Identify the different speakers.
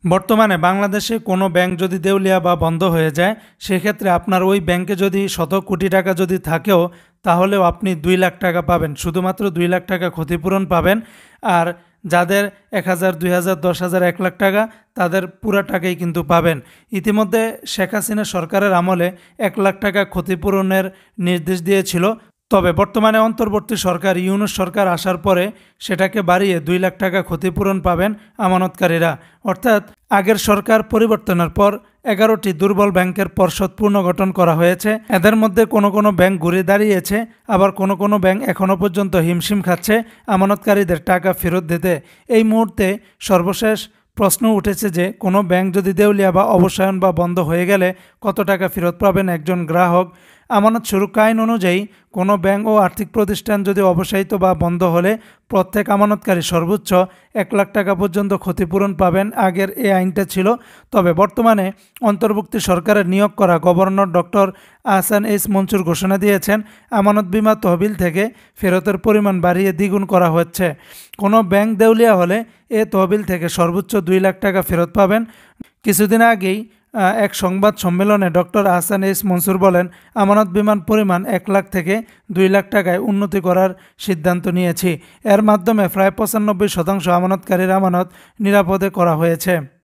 Speaker 1: বর্তমানে বাংলাদেশে কোনো ব্যাংক যদি দেউলিয়া বা বন্ধ হয়ে যায়, সেক্ষেত্রে আপনার ওই ব্যাংকে যদি শত কোটি টাকা যদি থাকেও, তাহলেও আপনি 2 লাখ টাকা পাবেন, শুধুমাত্র 2 লাখ টাকা ক্ষতিপূরণ পাবেন। আর যাদের 1,000, 2,000, 10,000, 1 লাখ টাকা, তাদের পুরা টাকাই কিন্তু পাবেন। ইতিমধ্যে শেখ হাসিনা সরকারের আমলে 1 লাখ টাকা ক্ষতিপূরণের নির্দেশ দিয়েছিল। তবে বর্তমানে অন্তর্বর্তী সরকার ইউনূস সরকার আসার পরে সেটাকে বাড়িয়ে 2 লাখ টাকা ক্ষতিপূরণ পাবেন আমানতকারীরা। অর্থাৎ আগের সরকার পরিবর্তনের পর 11টি দুর্বল ব্যাংকের পর্ষদ পুনর্গঠন করা হয়েছে। এদের মধ্যে কোনো কোনো ব্যাংক ঘুরে দাঁড়িয়েছে, আবার কোনো কোনো ব্যাংক এখনও পর্যন্ত হিমশিম খাচ্ছে আমানতকারীদের টাকা ফেরত দিতে। এই মুহূর্তে সর্বশেষ প্রশ্ন উঠেছে যে কোনো ব্যাংক যদি দেউলিয়া বা অবসায়ন বা বন্ধ হয়ে গেলে কত টাকা ফেরত পাবেন একজন গ্রাহক। আমানত সুরক্ষা আইন অনুযায়ী কোনো ব্যাংক ও আর্থিক প্রতিষ্ঠান যদি অবসায়িত বা বন্ধ হলে প্রত্যেক আমানতকারী সর্বোচ্চ 1 লাখ টাকা পর্যন্ত ক্ষতিপূরণ পাবেন। আগের এই আইনটা ছিল। তবে বর্তমানে অন্তর্বর্তী সরকারের নিয়োগ করা governor doctor Ahsan H Mansur ঘোষণা দিয়েছেন, আমানত বিমা তহবিল থেকে ফেরতের পরিমাণ বাড়িয়ে দ্বিগুণ করা হচ্ছে। কোনো ব্যাংক দেউলিয়া হলে এ তহবিল থেকে সর্বোচ্চ 2 লাখ টাকা ফেরত পাবেন। কিছুদিন আগেই এক সংবাদ সম্মেলনে ডক্টর আহসান এইচ মনসুর বলেন, আমানত বিমার পরিমাণ 1 লাখ থেকে 2 লাখ টাকায় উন্নতি করার সিদ্ধান্ত নিয়েছি। এর মাধ্যমে প্রায় 95% আমানতকারীর আমানত নিরাপদে করা হয়েছে।